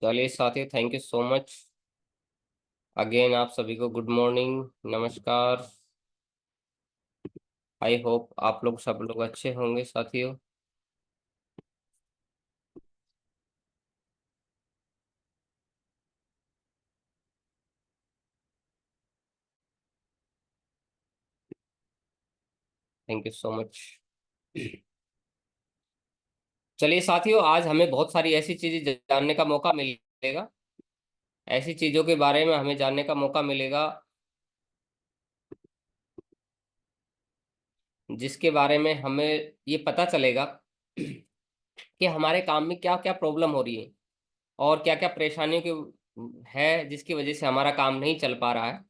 चलिए साथी, thank you so much again. आप सभी को गुड मॉर्निंग, नमस्कार। आई होप आप लोग सब लोग अच्छे होंगे साथियों। Thank you so much. चलिए साथियों, आज हमें बहुत सारी ऐसी चीजें जानने का मौका मिलेगा। ऐसी चीजों के बारे में हमें जानने का मौका मिलेगा जिसके बारे में हमें ये पता चलेगा कि हमारे काम में क्या क्या प्रॉब्लम हो रही है और क्या क्या परेशानियों की है जिसकी वजह से हमारा काम नहीं चल पा रहा है।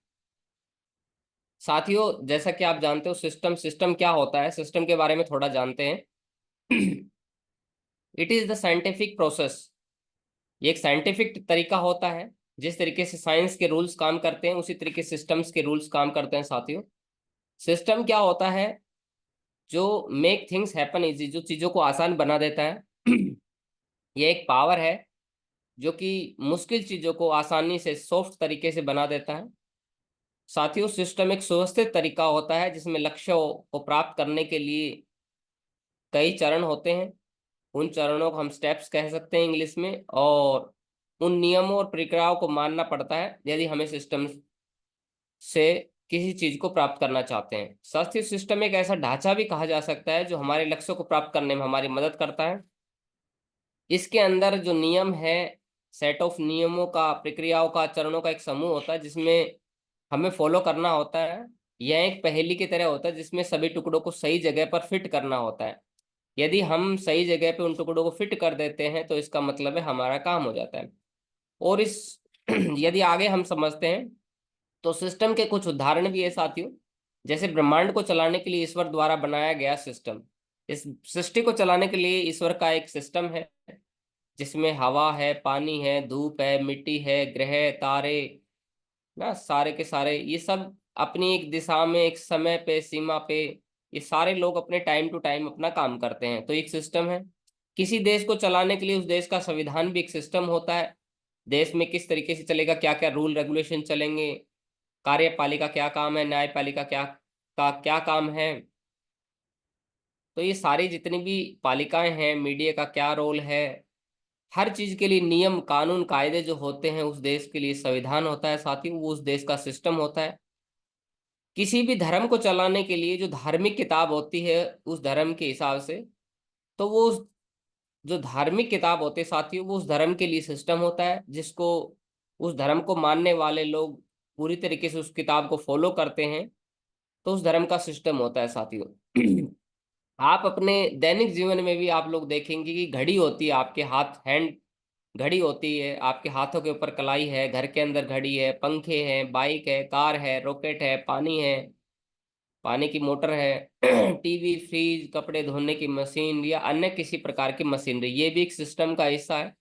साथियों, जैसा कि आप जानते हो, सिस्टम सिस्टम क्या होता है, सिस्टम के बारे में थोड़ा जानते हैं। It is the scientific process. ये एक साइंटिफिक तरीका होता है। जिस तरीके से साइंस के रूल्स काम करते हैं उसी तरीके सिस्टम्स के रूल्स काम करते हैं साथियों। सिस्टम क्या होता है? जो मेक थिंग्स हैपन इजी, जो चीजों को आसान बना देता है। ये एक पावर है जो कि मुश्किल चीजों को आसानी से सॉफ्ट तरीके से बना देता है। साथियों, सिस्टम एक सुव्यवस्थित तरीका होता है जिसमें लक्ष्यों को प्राप्त करने के लिए कई चरण होते हैं। उन चरणों को हम स्टेप्स कह सकते हैं इंग्लिश में, और उन नियमों और प्रक्रियाओं को मानना पड़ता है यदि हमें सिस्टम से किसी चीज को प्राप्त करना चाहते हैं। स्वास्थ्य सिस्टम एक ऐसा ढांचा भी कहा जा सकता है जो हमारे लक्ष्यों को प्राप्त करने में हमारी मदद करता है। इसके अंदर जो नियम है, सेट ऑफ नियमों का, प्रक्रियाओं का, चरणों का एक समूह होता है जिसमें हमें फॉलो करना होता है। यह एक पहेली की तरह होता है जिसमें सभी टुकड़ों को सही जगह पर फिट करना होता है। यदि हम सही जगह पे उन टुकड़ों को फिट कर देते हैं तो इसका मतलब है हमारा काम हो जाता है। और इस यदि आगे हम समझते हैं तो सिस्टम के कुछ उदाहरण भी है साथियों। जैसे ब्रह्मांड को चलाने के लिए ईश्वर द्वारा बनाया गया सिस्टम। इस सृष्टि को चलाने के लिए ईश्वर का एक सिस्टम है जिसमें हवा है, पानी है, धूप है, मिट्टी है, ग्रह, तारे, ना सारे के सारे ये सब अपनी एक दिशा में, एक समय पे, सीमा पे, ये सारे लोग अपने टाइम टू टाइम अपना काम करते हैं, तो एक सिस्टम है। किसी देश को चलाने के लिए उस देश का संविधान भी एक सिस्टम होता है। देश में किस तरीके से चलेगा, क्या क्या रूल रेगुलेशन चलेंगे, कार्यपालिका क्या काम है, न्यायपालिका क्या काम है। तो ये सारी जितनी भी पालिकाएं हैं, मीडिया का क्या रोल है, हर चीज के लिए नियम कानून कायदे जो होते हैं, उस देश के लिए संविधान होता है साथियों, वो उस देश का सिस्टम होता है। किसी भी धर्म को चलाने के लिए जो धार्मिक किताब होती है उस धर्म के हिसाब से, तो वो जो धार्मिक किताब होते हैं साथियों, वो उस धर्म के लिए सिस्टम होता है जिसको उस धर्म को मानने वाले लोग पूरी तरीके से उस किताब को फॉलो करते हैं, तो उस धर्म का सिस्टम होता है साथियों। आप अपने दैनिक जीवन में भी आप लोग देखेंगे कि घड़ी होती है, आपके हाथ हैंड घड़ी होती है, आपके हाथों के ऊपर कलाई है, घर के अंदर घड़ी है, पंखे हैं, बाइक है, कार है, रॉकेट है, पानी है, पानी की मोटर है, टीवी, फ्रिज, कपड़े धोने की मशीन या अन्य किसी प्रकार की मशीनरी, ये भी एक सिस्टम का हिस्सा है।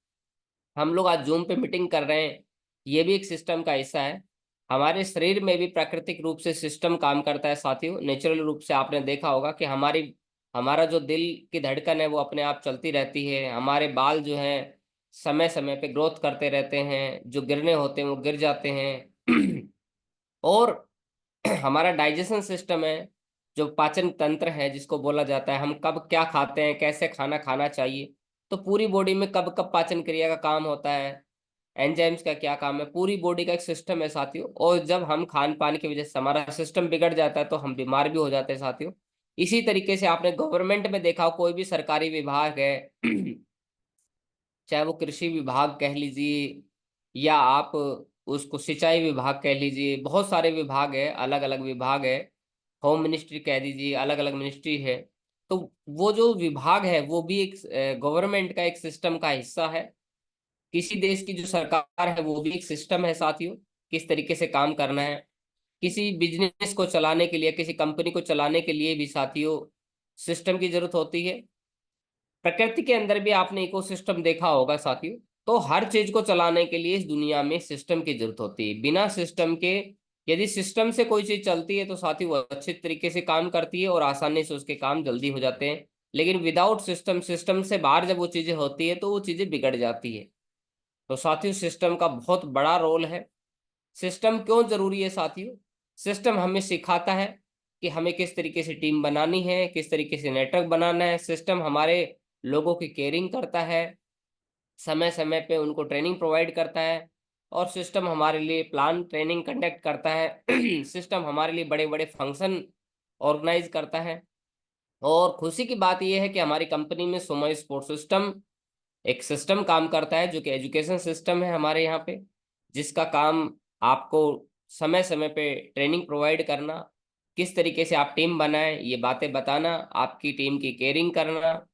हम लोग आज जूम पे मीटिंग कर रहे हैं, ये भी एक सिस्टम का हिस्सा है। हमारे शरीर में भी प्राकृतिक रूप से सिस्टम काम करता है साथियों। नेचुरल रूप से आपने देखा होगा कि हमारा जो दिल की धड़कन है वो अपने आप चलती रहती है। हमारे बाल जो हैं समय समय पे ग्रोथ करते रहते हैं, जो गिरने होते हैं वो गिर जाते हैं। और हमारा डाइजेशन सिस्टम है, जो पाचन तंत्र है जिसको बोला जाता है हम कब क्या खाते हैं, कैसे खाना खाना चाहिए, तो पूरी बॉडी में कब कब पाचन क्रिया का काम होता है, एंजाइम्स का क्या काम है, पूरी बॉडी का एक सिस्टम है साथियों। और जब हम खान पान की वजह से हमारा सिस्टम बिगड़ जाता है तो हम बीमार भी हो जाते हैं साथियों। इसी तरीके से आपने गवर्नमेंट में देखा हो, कोई भी सरकारी विभाग है, चाहे वो कृषि विभाग कह लीजिए या आप उसको सिंचाई विभाग कह लीजिए, बहुत सारे विभाग है, अलग अलग विभाग है, होम मिनिस्ट्री कह दीजिए, अलग अलग मिनिस्ट्री है। तो वो जो विभाग है वो भी एक गवर्नमेंट का एक सिस्टम का हिस्सा है। किसी देश की जो सरकार है वो भी एक सिस्टम है साथियों, किस तरीके से काम करना है। किसी बिजनेस को चलाने के लिए, किसी कंपनी को चलाने के लिए भी साथियों सिस्टम की जरूरत होती है। प्रकृति के अंदर भी आपने इकोसिस्टम देखा होगा साथियों। तो हर चीज को चलाने के लिए इस दुनिया में सिस्टम की जरूरत होती है। बिना सिस्टम के, यदि सिस्टम से कोई चीज चलती है तो साथियों वो अच्छे तरीके से काम करती है और आसानी से उसके काम जल्दी हो जाते हैं। लेकिन विदाउट सिस्टम, सिस्टम से बाहर जब वो चीजें होती है तो वो चीजें बिगड़ जाती है। तो साथियों सिस्टम का बहुत बड़ा रोल है। सिस्टम क्यों जरूरी है साथियों? सिस्टम हमें सिखाता है कि हमें किस तरीके से टीम बनानी है, किस तरीके से नेटवर्क बनाना है। सिस्टम हमारे लोगों की केयरिंग करता है, समय समय पे उनको ट्रेनिंग प्रोवाइड करता है, और सिस्टम हमारे लिए प्लान ट्रेनिंग कंडक्ट करता है। सिस्टम हमारे लिए बड़े बड़े फंक्शन ऑर्गेनाइज करता है। और खुशी की बात यह है कि हमारी कंपनी में सोमा स्पोर्ट सिस्टम एक सिस्टम काम करता है, जो कि एजुकेशन सिस्टम है हमारे यहाँ पे, जिसका काम आपको समय समय पे ट्रेनिंग प्रोवाइड करना, किस तरीके से आप टीम बनाएं ये बातें बताना, आपकी टीम की केयरिंग करना,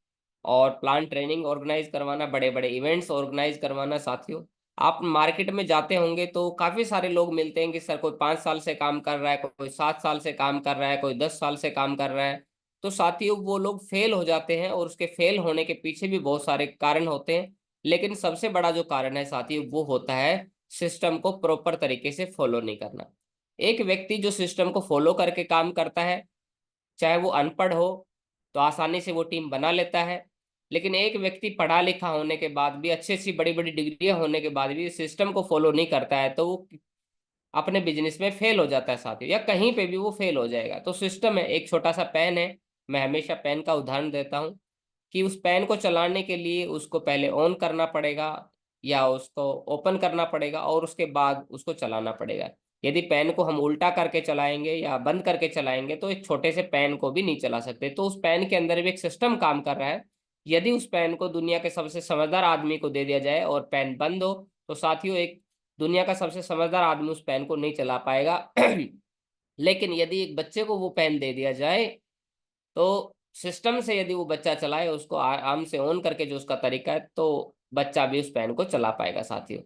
और प्लान ट्रेनिंग ऑर्गेनाइज करवाना, बड़े बड़े इवेंट्स ऑर्गेनाइज करवाना। साथियों आप मार्केट में जाते होंगे तो काफी सारे लोग मिलते हैं कि सर कोई 5 साल से काम कर रहा है, कोई 7 साल से काम कर रहा है, कोई 10 साल से काम कर रहा है। तो साथियों वो लोग फेल हो जाते हैं, और उसके फेल होने के पीछे भी बहुत सारे कारण होते हैं, लेकिन सबसे बड़ा जो कारण है साथियों वो होता है सिस्टम को प्रॉपर तरीके से फॉलो नहीं करना। एक व्यक्ति जो सिस्टम को फॉलो करके काम करता है, चाहे वो अनपढ़ हो, तो आसानी से वो टीम बना लेता है। लेकिन एक व्यक्ति पढ़ा लिखा होने के बाद भी, अच्छी अच्छी बड़ी बड़ी डिग्रियां होने के बाद भी सिस्टम को फॉलो नहीं करता है, तो वो अपने बिजनेस में फेल हो जाता है साथियों, या कहीं पे भी वो फेल हो जाएगा। तो सिस्टम है, एक छोटा सा पेन है, मैं हमेशा पेन का उदाहरण देता हूँ, कि उस पेन को चलाने के लिए उसको पहले ऑन करना पड़ेगा, या उसको ओपन करना पड़ेगा, और उसके बाद उसको चलाना पड़ेगा। यदि पेन को हम उल्टा करके चलाएंगे या बंद करके चलाएंगे तो एक छोटे से पेन को भी नहीं चला सकते। तो उस पेन के अंदर भी एक सिस्टम काम कर रहा है। यदि उस पेन को दुनिया के सबसे समझदार आदमी को दे दिया जाए और पेन बंद हो, तो साथियों एक दुनिया का सबसे समझदार आदमी उस पेन को नहीं चला पाएगा। लेकिन यदि एक बच्चे को वो पेन दे दिया जाए, तो सिस्टम से यदि वो बच्चा चलाए उसको आराम से ऑन करके, जो उसका तरीका है, तो बच्चा भी उस पेन को चला पाएगा साथियों।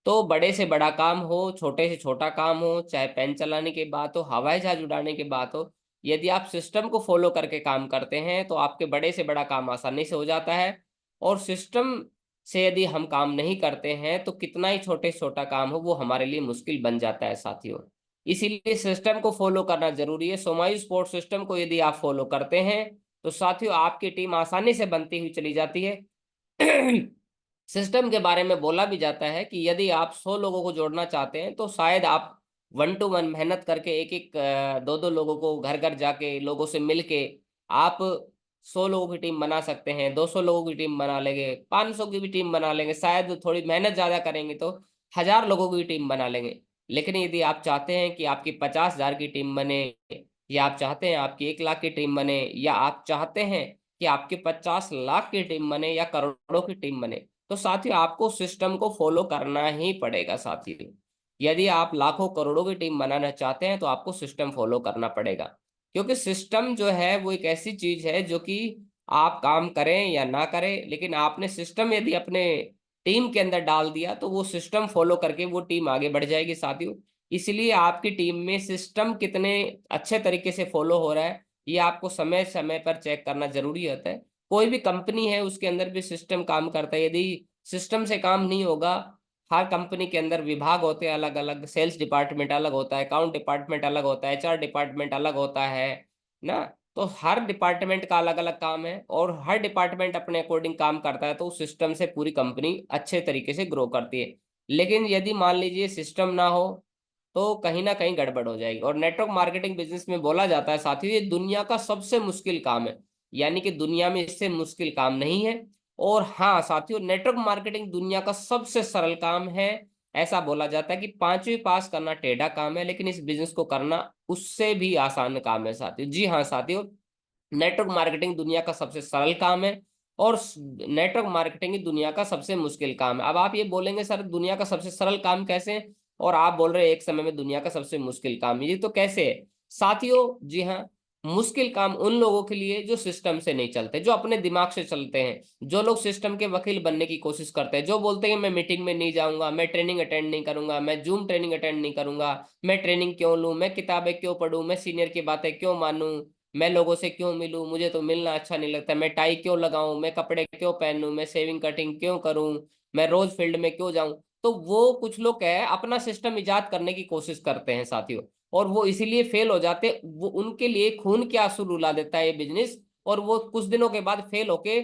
तो बड़े से बड़ा काम हो, छोटे से छोटा काम हो, चाहे पेन चलाने की बात हो, हवाई जहाज उड़ाने की बात हो, यदि आप सिस्टम को फॉलो करके काम करते हैं तो आपके बड़े से बड़ा काम आसानी से हो जाता है। और सिस्टम से यदि हम काम नहीं करते हैं तो कितना ही छोटे से छोटा काम हो वो हमारे लिए मुश्किल बन जाता है साथियों। इसीलिए सिस्टम को फॉलो करना जरूरी है। सोमाई स्पोर्ट सिस्टम को यदि आप फॉलो करते हैं तो साथियों आपकी टीम आसानी से बनती हुई चली जाती है। सिस्टम के बारे में बोला भी जाता है कि यदि आप 100 लोगों को जोड़ना चाहते हैं तो शायद आप 1 to 1 मेहनत करके एक एक 2 2 लोगों को घर घर जाके लोगों से मिलके आप 100 लोगों की टीम बना सकते हैं, 200 लोगों की टीम बना लेंगे, 500 की भी टीम बना लेंगे, शायद थोड़ी मेहनत ज्यादा करेंगे तो 1000 लोगों की टीम बना लेंगे। लेकिन यदि आप चाहते हैं कि आपकी 50,000 की टीम बने, या आप चाहते हैं आपकी 1 लाख की टीम बने, या आप चाहते हैं कि आपकी 50 लाख की टीम बने या करोड़ों की टीम बने, तो साथियों आपको सिस्टम को फॉलो करना ही पड़ेगा साथियों। यदि आप लाखों करोड़ों की टीम बनाना चाहते हैं तो आपको सिस्टम फॉलो करना पड़ेगा। क्योंकि सिस्टम जो है वो एक ऐसी चीज है जो कि आप काम करें या ना करें, लेकिन आपने सिस्टम यदि अपने टीम के अंदर डाल दिया तो वो सिस्टम फॉलो करके वो टीम आगे बढ़ जाएगी साथियों। इसलिए आपकी टीम में सिस्टम कितने अच्छे तरीके से फॉलो हो रहा है ये आपको समय समय पर चेक करना जरूरी होता है। कोई भी कंपनी है उसके अंदर भी सिस्टम काम करता है। यदि सिस्टम से काम नहीं होगा, हर कंपनी के अंदर विभाग होते हैं अलग अलग, सेल्स डिपार्टमेंट अलग होता है, अकाउंट डिपार्टमेंट अलग होता है, एचआर डिपार्टमेंट अलग होता है ना। तो हर डिपार्टमेंट का अलग अलग काम है, और हर डिपार्टमेंट अपने अकॉर्डिंग काम करता है, तो उस सिस्टम से पूरी कंपनी अच्छे तरीके से ग्रो करती है। लेकिन यदि मान लीजिए सिस्टम ना हो तो कहीं ना कहीं गड़बड़ हो जाएगी। और नेटवर्क मार्केटिंग बिजनेस में बोला जाता है साथियों ये दुनिया का सबसे मुश्किल काम है, यानी कि दुनिया में इससे मुश्किल काम नहीं है। और हाँ साथियों नेटवर्क मार्केटिंग दुनिया का सबसे सरल काम है। ऐसा बोला जाता है कि 5वीं पास करना टेढ़ा काम है, लेकिन इस बिजनेस को करना उससे भी आसान काम है साथियों। जी हाँ साथियों, नेटवर्क मार्केटिंग दुनिया का सबसे सरल काम है, और नेटवर्क मार्केटिंग ही दुनिया का सबसे मुश्किल काम है। अब आप ये बोलेंगे सर दुनिया का सबसे सरल काम कैसे है, और आप बोल रहे हैं एक समय में दुनिया का सबसे मुश्किल काम है, ये तो कैसे है साथियों? जी हाँ, मुश्किल काम उन लोगों के लिए जो सिस्टम से नहीं चलते, जो अपने दिमाग से चलते हैं, जो लोग सिस्टम के वकील बनने की कोशिश करते हैं, जो बोलते हैं मैं मीटिंग में नहीं जाऊंगा, मैं ट्रेनिंग अटेंड नहीं करूंगा, मैं जूम ट्रेनिंग अटेंड नहीं करूंगा, मैं ट्रेनिंग क्यों लूं, मैं किताबें क्यों पढूं, मैं सीनियर की बातें क्यों मानूं, मैं लोगों से क्यों मिलूं, मुझे तो मिलना अच्छा नहीं लगता, मैं टाई क्यों लगाऊं, मैं कपड़े क्यों पहनूं, मैं सेविंग कटिंग क्यों करूं, मैं रोज फील्ड में क्यों जाऊं। तो वो कुछ लोग क्या है अपना सिस्टम इजाद करने की कोशिश करते हैं साथियों, और वो इसीलिए फेल हो जाते। वो उनके लिए खून के आंसू रुला देता है ये बिजनेस, और वो कुछ दिनों के बाद फेल होके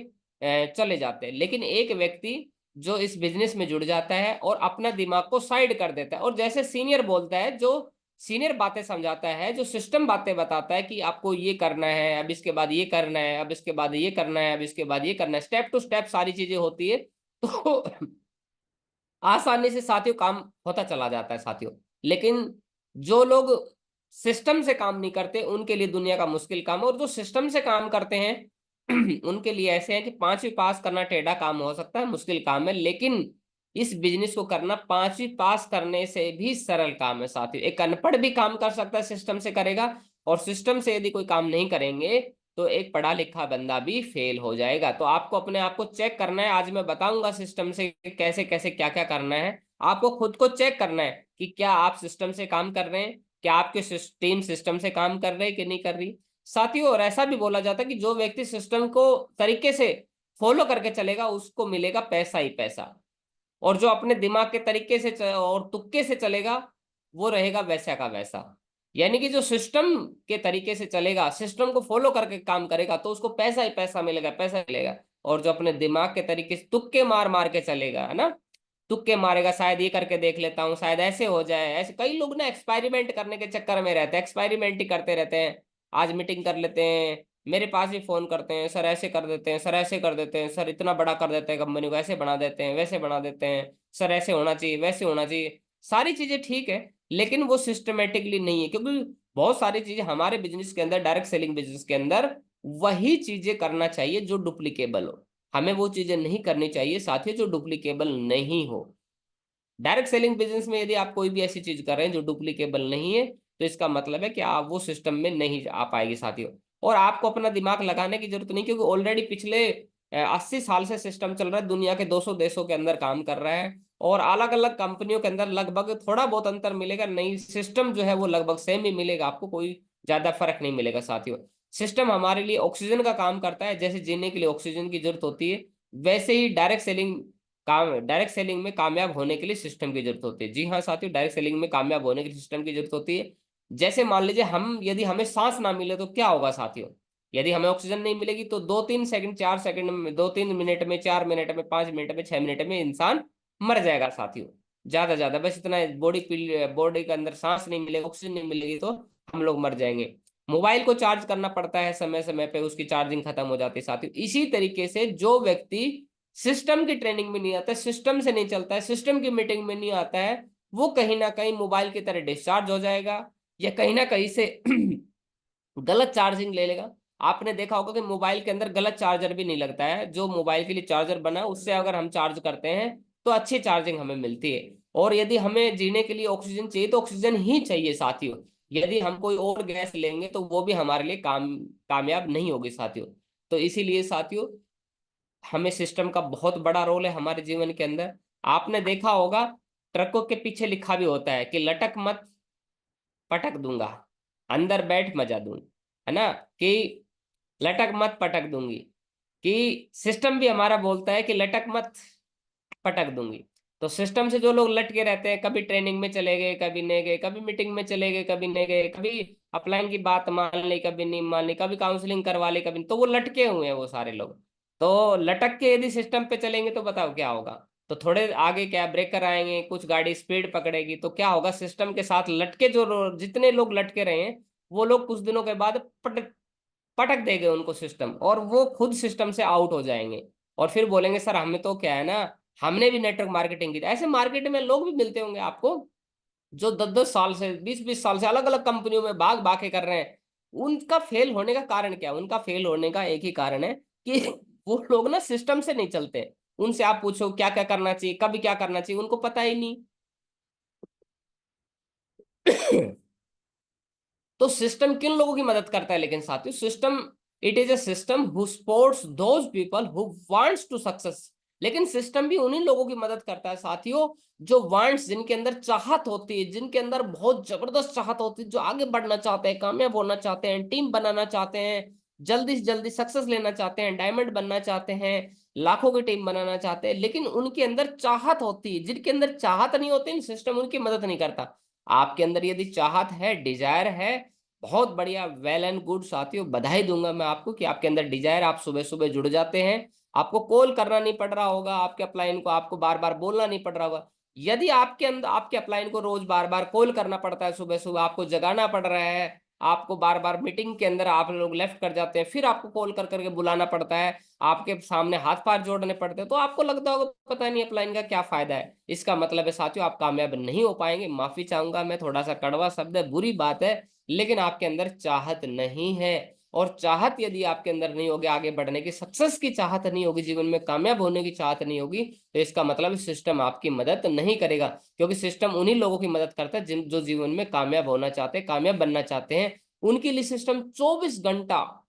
चले जाते हैं। लेकिन एक व्यक्ति जो इस बिजनेस में जुड़ जाता है और अपना दिमाग को साइड कर देता है, और जैसे सीनियर बोलता है, जो सीनियर बातें समझाता है, जो सिस्टम बातें बताता है कि आपको ये करना है, अब इसके बाद ये करना है, अब इसके बाद ये करना है, अब इसके बाद ये करना है, स्टेप टू स्टेप सारी चीजें होती है, तो आसानी से साथियों काम होता चला जाता है साथियों। लेकिन जो लोग सिस्टम से काम नहीं करते उनके लिए दुनिया का मुश्किल काम है, और जो सिस्टम से काम करते हैं उनके लिए ऐसे है कि 5वीं पास करना टेढ़ा काम हो सकता है, मुश्किल काम है, लेकिन इस बिजनेस को करना 5वीं पास करने से भी सरल काम है साथियों। एक अनपढ़ भी काम कर सकता है, सिस्टम से करेगा, और सिस्टम से यदि कोई काम नहीं करेंगे तो एक पढ़ा लिखा बंदा भी फेल हो जाएगा। तो आपको अपने आप को चेक करना है, आज मैं बताऊंगा सिस्टम से कैसे कैसे क्या क्या करना है। आपको खुद को चेक करना है कि क्या आप सिस्टम से काम कर रहे हैं, क्या आपके टीम सिस्टम से काम कर रहे हैं कि नहीं कर रही साथियों। और ऐसा भी बोला जाता है कि जो व्यक्ति सिस्टम को तरीके से फॉलो करके चलेगा उसको मिलेगा पैसा ही पैसा, और जो अपने दिमाग के तरीके से और तुक्के से चलेगा वो रहेगा वैसा का वैसा। यानी कि जो सिस्टम के तरीके से चलेगा, सिस्टम को फॉलो करके काम करेगा, तो उसको पैसा ही पैसा मिलेगा, पैसा मिलेगा। और जो अपने दिमाग के तरीके से तुक्के मार मार के चलेगा, है ना, तुक्के मारेगा, शायद ये करके देख लेता हूँ, शायद ऐसे हो जाए, ऐसे कई लोग ना एक्सपेरिमेंट करने के चक्कर में रहते हैं, एक्सपेरिमेंट ही करते रहते हैं। आज मीटिंग कर लेते हैं, मेरे पास ही फोन करते हैं, सर ऐसे कर देते हैं, सर ऐसे कर देते हैं, सर इतना बड़ा कर देते हैं कंपनी को, ऐसे बना देते हैं, वैसे बना देते हैं, सर ऐसे होना चाहिए, वैसे होना चाहिए। सारी चीजें ठीक है, लेकिन वो सिस्टमेटिकली नहीं है, क्योंकि बहुत सारी चीजें हमारे बिजनेस के अंदर, डायरेक्ट सेलिंग बिजनेस के अंदर वही चीजें करना चाहिए जो डुप्लीकेबल हो। हमें वो चीजें नहीं करनी चाहिए साथियों जो डुप्लीकेबल नहीं हो। डायरेक्ट सेलिंग बिजनेस में यदि आप कोई भी ऐसी चीज कर रहे हैं जो डुप्लीकेबल नहीं है, तो इसका मतलब है कि आप वो सिस्टम में नहीं आ पाएगी साथियों। और आपको अपना दिमाग लगाने की जरूरत नहीं, क्योंकि ऑलरेडी पिछले 80 साल से सिस्टम चल रहा है, दुनिया के 200 देशों के अंदर काम कर रहा है, और अलग अलग कंपनियों के अंदर लगभग थोड़ा बहुत अंतर मिलेगा, नहीं सिस्टम जो है वो लगभग सेम ही मिलेगा, आपको कोई ज्यादा फर्क नहीं मिलेगा साथियों। सिस्टम हमारे लिए ऑक्सीजन का काम करता है, जैसे जीने के लिए ऑक्सीजन की जरूरत होती है, वैसे ही डायरेक्ट सेलिंग में कामयाब होने के लिए सिस्टम की जरूरत होती है। जी हाँ साथियों, डायरेक्ट सेलिंग में कामयाब होने के लिए सिस्टम की जरूरत होती है। जैसे मान लीजिए हम, यदि हमें सांस ना मिले तो क्या होगा साथियों। यदि हमें ऑक्सीजन नहीं मिलेगी तो 2-3 सेकंड, 4 सेकंड में, 2-3 मिनट में, 4 मिनट में, 5 मिनट में, 6 मिनट में इंसान मर जाएगा साथियों। ज्यादा बस इतना है, बॉडी के अंदर सांस नहीं मिलेगी, ऑक्सीजन नहीं मिलेगी तो हम लोग मर जाएंगे। मोबाइल को चार्ज करना पड़ता है समय समय पे, उसकी चार्जिंग खत्म हो जाती है साथियों। इसी तरीके से जो व्यक्ति सिस्टम की ट्रेनिंग में नहीं आता है, सिस्टम से नहीं चलता है, सिस्टम की मीटिंग में नहीं आता है, वो कहीं ना कहीं मोबाइल की तरह डिस्चार्ज हो जाएगा, या कहीं ना कहीं से गलत चार्जिंग ले लेगा। आपने देखा होगा कि मोबाइल के अंदर गलत चार्जर भी नहीं लगता है, जो मोबाइल के लिए चार्जर बना है उससे अगर हम चार्ज करते हैं तो अच्छी चार्जिंग हमें मिलती है। और यदि हमें जीने के लिए ऑक्सीजन चाहिए तो ऑक्सीजन ही चाहिए साथियों। यदि हम कोई और गैस लेंगे तो वो भी हमारे लिए कामयाब नहीं होगी साथियों। तो इसीलिए साथियों हमें सिस्टम का बहुत बड़ा रोल है हमारे जीवन के अंदर। आपने देखा होगा ट्रकों के पीछे लिखा भी होता है कि लटक मत पटक दूंगा, अंदर बैठ मजा दूं, है ना, कि लटक मत पटक दूंगी, कि सिस्टम भी हमारा बोलता है कि लटक मत पटक दूंगी। तो सिस्टम से जो लोग लटके रहते हैं, कभी ट्रेनिंग में चले गए, कभी नहीं गए, कभी मीटिंग में चले गए, कभी नहीं गए, कभी अपलाइन की बात मान ली, कभी नहीं मान ली, कभी काउंसलिंग करवा ली, कभी नहीं, तो वो लटके हुए हैं वो सारे लोग। तो लटक के यदि सिस्टम पे चलेंगे तो बताओ क्या होगा। तो थोड़े आगे क्या ब्रेकर आएंगे, कुछ गाड़ी स्पीड पकड़ेगी, तो क्या होगा, सिस्टम के साथ लटके जो जितने लोग लटके रहे हैं वो लोग कुछ दिनों के बाद पटक देंगे उनको सिस्टम, और वो खुद सिस्टम से आउट हो जाएंगे। और फिर बोलेंगे सर हमें तो क्या है ना, हमने भी नेटवर्क मार्केटिंग की थी। ऐसे मार्केट में लोग भी मिलते होंगे आपको जो 10-10 साल से, 20-20 साल से अलग अलग कंपनियों में भाग भाग के कर रहे हैं। उनका फेल होने का कारण क्या है? उनका फेल होने का एक ही कारण है कि वो लोग ना सिस्टम से नहीं चलते। उनसे आप पूछो क्या क्या करना चाहिए, कभी क्या करना चाहिए, उनको पता ही नहीं। तो सिस्टम किन लोगों की मदद करता है? लेकिन साथियों system, it is a system who supports those people who wants to success. लेकिन सिस्टम भी उन्हीं लोगों की मदद करता है साथियों जो वांट्स, जिनके अंदर चाहत होती है, जिनके अंदर बहुत जबरदस्त चाहत होती है, जो आगे बढ़ना चाहते हैं, कामयाब होना चाहते हैं, टीम बनाना चाहते हैं, जल्दी से जल्दी सक्सेस लेना चाहते हैं, डायमंड बनना चाहते हैं, लाखों की टीम बनाना चाहते हैं, लेकिन उनके अंदर चाहत होती है। जिनके अंदर चाहत नहीं होती सिस्टम उनकी मदद नहीं करता। आपके अंदर यदि चाहत है, डिजायर है, बहुत बढ़िया, वेल एंड गुड साथियों, बधाई दूंगा मैं आपको कि आपके अंदर डिजायर, आप सुबह सुबह जुड़ जाते हैं। आपको कॉल करना नहीं पड़ रहा होगा, आपके अपलाइन को आपको बार बार बोलना नहीं पड़ रहा होगा। यदि आपके अंदर आपके अपलाइन को रोज बार बार कॉल करना पड़ता है, सुबह सुबह आपको जगाना पड़ रहा है, आपको बार बार मीटिंग के अंदर आप लोग लेफ्ट कर जाते हैं, फिर आपको कॉल कर करके बुलाना पड़ता है, आपके सामने हाथ पैर जोड़ने पड़ते हैं, तो आपको लगता होगा पता नहीं अपलाइन का क्या फायदा है। इसका मतलब है साथियों, आप कामयाब नहीं हो पाएंगे। माफी चाहूंगा मैं, थोड़ा सा कड़वा शब्द है, बुरी बात है, लेकिन आपके अंदर चाहत नहीं है। और चाहत यदि आपके अंदर नहीं होगी, आगे बढ़ने की, सक्सेस की चाहत नहीं होगी, जीवन में कामयाब होने की चाहत नहीं होगी, तो इसका मतलब सिस्टम आपकी मदद नहीं करेगा। क्योंकि सिस्टम उन्हीं लोगों की मदद करता है जिन जो जीवन में कामयाब होना चाहते हैं, कामयाब बनना चाहते हैं। उनके लिए सिस्टम 24 घंटा,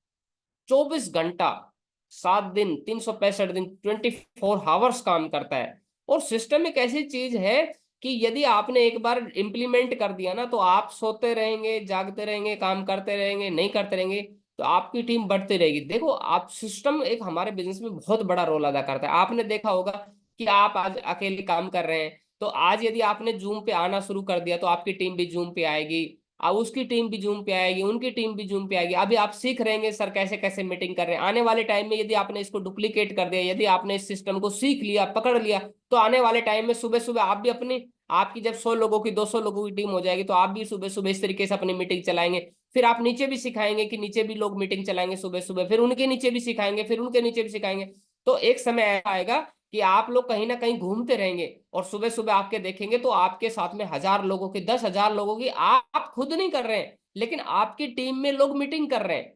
24 घंटा, 7 दिन, 365 दिन, 24 आवर्स काम करता है। और सिस्टम एक ऐसी चीज है कि यदि आपने एक बार इम्प्लीमेंट कर दिया ना, तो आप सोते रहेंगे, जागते रहेंगे, काम करते रहेंगे, नहीं करते रहेंगे, तो आपकी टीम बढ़ती रहेगी। देखो, आप सिस्टम एक हमारे बिजनेस में बहुत बड़ा रोल अदा करता है। आपने देखा होगा कि आप आज अकेले काम कर रहे हैं, तो आज यदि आपने जूम पे आना शुरू कर दिया, तो आपकी टीम भी जूम पे आएगी, अब उसकी टीम भी जूम पे आएगी, उनकी टीम भी जूम पे आएगी। अभी आप सीख रहेंगे सर कैसे कैसे मीटिंग कर रहे हैं। आने वाले टाइम में यदि आपने इसको डुप्लीकेट कर दिया, यदि आपने इस सिस्टम को सीख लिया, पकड़ लिया, तो आने वाले टाइम में सुबह सुबह आप भी अपनी, आपकी जब 100 लोगों की, 200 लोगों की टीम हो जाएगी, तो आप भी सुबह सुबह इस तरीके से अपनी मीटिंग चलाएंगे। फिर आप नीचे भी सिखाएंगे कि नीचे भी लोग मीटिंग चलाएंगे सुबह सुबह, फिर उनके नीचे भी सिखाएंगे, फिर उनके नीचे भी सिखाएंगे। तो एक समय ऐसा आएगा कि आप लोग कहीं ना कहीं घूमते रहेंगे, और सुबह सुबह आपके देखेंगे तो आपके साथ में 1000 लोगों की, 10,000 लोगों की, आप खुद नहीं कर रहे हैं, लेकिन आपकी टीम में लोग मीटिंग कर रहे हैं।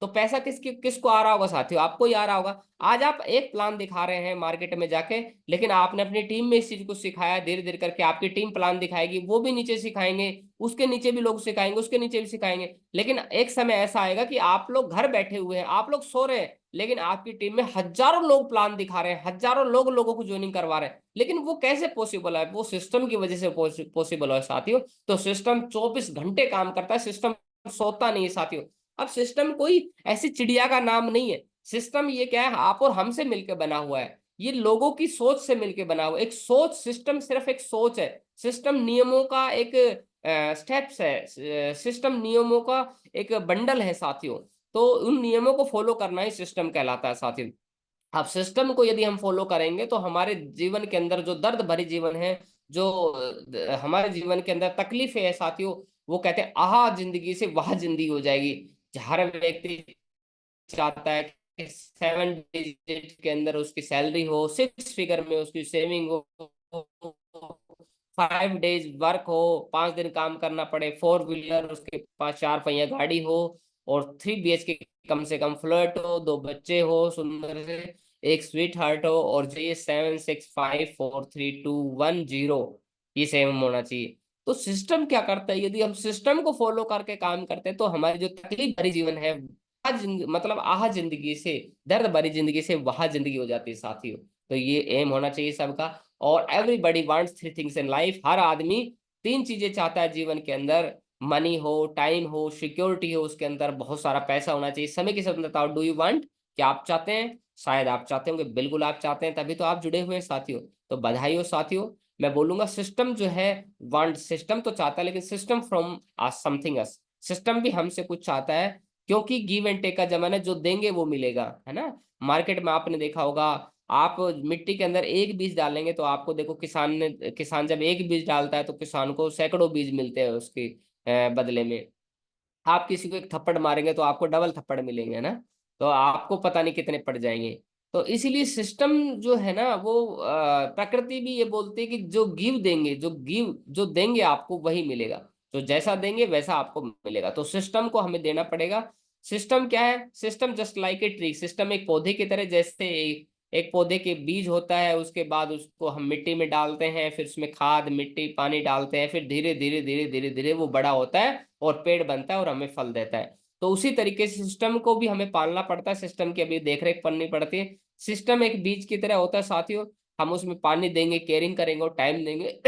तो पैसा किसको आ रहा होगा साथियों? आपको ही आ रहा होगा। आज आप एक प्लान दिखा रहे हैं मार्केट में जाके, लेकिन आपने अपनी टीम में इस चीज को सिखाया, धीरे धीरे करके आपकी टीम प्लान दिखाएगी, वो भी नीचे सिखाएंगे, उसके नीचे भी लोग सिखाएंगे, उसके नीचे भी सिखाएंगे। लेकिन एक समय ऐसा आएगा कि आप लोग घर बैठे हुए हैं, आप लोग सो रहे हैं, लेकिन आपकी टीम में हजारों लोग प्लान दिखा रहे हैं, हजारों लोग लोगों को ज्वाइनिंग करवा रहे हैं। लेकिन वो कैसे पॉसिबल है? वो सिस्टम की वजह से पॉसिबल है साथियों। तो सिस्टम 24 घंटे काम करता है, सिस्टम सोता नहीं है साथियों। अब सिस्टम कोई ऐसी चिड़िया का नाम नहीं है। सिस्टम ये क्या है, आप और हमसे मिलकर बना हुआ है, ये लोगों की सोच से मिलकर बना हुआ एक सोच। सिस्टम सिर्फ एक सोच है, सिस्टम नियमों का एक स्टेप्स है, सिस्टम नियमों का एक बंडल है साथियों। तो उन नियमों को फॉलो करना ही सिस्टम कहलाता है साथियों। अब सिस्टम को यदि हम फॉलो करेंगे, तो हमारे जीवन के अंदर जो दर्द भरी जीवन है, जो हमारे जीवन के अंदर तकलीफें है साथियों, वो कहते हैं आहा जिंदगी से वह जिंदगी हो जाएगी। हर व्यक्ति चाहता है कि 7 डिजिट के अंदर उसकी सैलरी हो, 6 फिगर में उसकी सेविंग हो, 5 डेज वर्क हो, 5 दिन काम करना पड़े, 4 व्हीलर उसके पास 4 पहिया गाड़ी हो, और 3 BHK कम से कम फ्लैट हो, 2 बच्चे हो सुंदर से, एक स्वीट हार्ट हो, और ये 7654321 0, ये सेम होना चाहिए। तो सिस्टम क्या करता है, यदि हम सिस्टम को फॉलो करके काम करते हैं, तो हमारी जो तकलीफ भरी जीवन है, मतलब आह जिंदगी से, दर्द भरी जिंदगी से वह जिंदगी हो जाती है साथियों। तो ये एम होना चाहिए सबका। और everybody wants 3 things in life, हर आदमी 3 चीजें चाहता है जीवन के अंदर। मनी हो, टाइम हो, सिक्योरिटी हो, उसके अंदर बहुत सारा पैसा होना चाहिए, समय की स्वतंत्रता। Do you want? क्या आप चाहते हैं? शायद आप चाहते होंगे, बिल्कुल आप चाहते हैं, तभी तो आप जुड़े हुए हैं साथियों। तो बधाई हो साथियों। मैं बोलूंगा सिस्टम जो है, वांट, सिस्टम तो चाहता है, लेकिन system from something us, system भी हमसे कुछ चाहता है। क्योंकि गिव एंड टेक का जमाना है, जो देंगे वो मिलेगा, है ना। मार्केट में आपने देखा होगा, आप मिट्टी के अंदर एक बीज डालेंगे, तो आपको देखो, किसान जब एक बीज डालता है, तो किसान को सैकड़ों बीज मिलते हैं उसके बदले में। आप किसी को एक थप्पड़ मारेंगे, तो आपको डबल थप्पड़ मिलेंगे, है ना। तो आपको पता नहीं कितने पड़ जाएंगे। तो इसीलिए सिस्टम जो है ना, वो प्रकृति भी ये बोलती है कि जो गिव देंगे, जो देंगे आपको वही मिलेगा। तो जैसा देंगे वैसा आपको मिलेगा, तो सिस्टम को हमें देना पड़ेगा। सिस्टम क्या है? System just like a tree, system एक पौधे की तरह, जैसे एक पौधे के बीज होता है, उसके बाद उसको हम मिट्टी में डालते हैं, फिर उसमें खाद, मिट्टी, पानी डालते हैं, फिर धीरे धीरे धीरे धीरे धीरे वो बड़ा होता है और पेड़ बनता है और हमें फल देता है। तो उसी तरीके से सिस्टम को भी हमें पालना पड़ता है, सिस्टम की अभी देख रेख करनी पड़ती है। सिस्टम एक बीज की तरह होता है साथियों, हम उसमें पानी देंगे, केयरिंग करेंगे और टाइम देंगे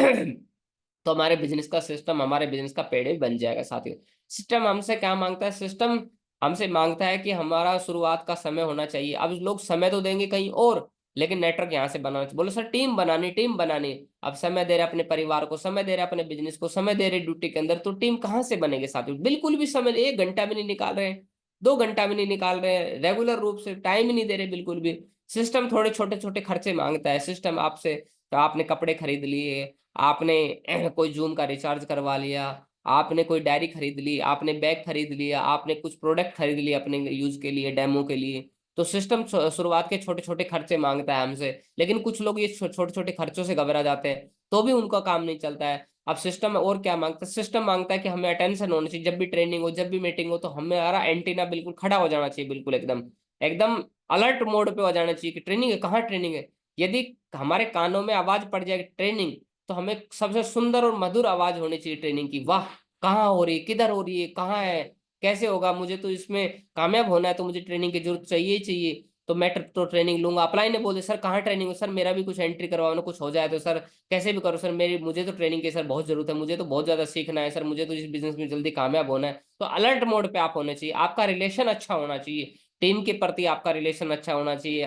तो हमारे बिजनेस का सिस्टम, हमारे बिजनेस का पेड़ भी बन जाएगा साथियों। सिस्टम हमसे क्या मांगता है? सिस्टम हमसे मांगता है कि हमारा शुरुआत का समय होना चाहिए। अब लोग समय तो देंगे कहीं और, लेकिन नेटवर्क यहाँ से बनाना चाहिए। बोलो सर टीम बनानी, टीम बनानी। अब समय दे रहे अपने परिवार को, समय दे रहे अपने बिजनेस को, समय दे रहे ड्यूटी के अंदर, तो टीम कहाँ से बनेगी साथियों? बिल्कुल भी समय, 1 घंटा भी नहीं निकाल रहे हैं, 2 घंटा भी नहीं निकाल रहे हैं, रेगुलर रूप से टाइम ही नहीं दे रहे बिल्कुल भी। सिस्टम थोड़े छोटे छोटे खर्चे मांगता है सिस्टम आपसे। तो आपने कपड़े खरीद लिए, आपने कोई जूम का रिचार्ज करवा लिया, आपने कोई डायरी खरीद ली, आपने बैग खरीद लिया, आपने कुछ प्रोडक्ट खरीद लिए अपने यूज के लिए, डेमो के लिए। तो सिस्टम शुरुआत के छोटे छोटे खर्चे मांगता है हमसे, लेकिन कुछ लोग ये छोटे छोटे खर्चों से घबरा जाते हैं, तो भी उनका काम नहीं चलता है। अब सिस्टम और क्या मांगता है? सिस्टम मांगता है कि हमें अटेंशन होनी चाहिए, जब भी ट्रेनिंग हो, जब भी मीटिंग हो, तो हमारा एंटीना बिल्कुल खड़ा हो जाना चाहिए, बिल्कुल एकदम एकदम अलर्ट मोड पे हो जाना चाहिए कि ट्रेनिंग है, कहाँ ट्रेनिंग है। यदि हमारे कानों में आवाज पड़ जाए ट्रेनिंग, तो हमें सबसे सुंदर और मधुर आवाज होनी चाहिए ट्रेनिंग की, वाह कहाँ हो रही है, किधर हो रही है, कहाँ है, कैसे होगा, मुझे तो इसमें कामयाब होना है, तो मुझे ट्रेनिंग की जरूरत चाहिए ही चाहिए। तो मैं तो ट्रेनिंग लूंगा। अप्लाई ने बोले सर कहाँ ट्रेनिंग हो, सर मेरा भी कुछ एंट्री करवाओ ना, कुछ हो जाए तो सर, कैसे भी करो सर, मेरी मुझे तो ट्रेनिंग की सर बहुत जरूरत है, मुझे तो बहुत ज्यादा सीखना है सर, मुझे तो इस बिजनेस में जल्दी कामयाब होना है। तो अलर्ट मोड पे आप होने चाहिए, आपका रिलेशन अच्छा होना चाहिए, टीम के प्रति आपका रिलेशन अच्छा होना चाहिए,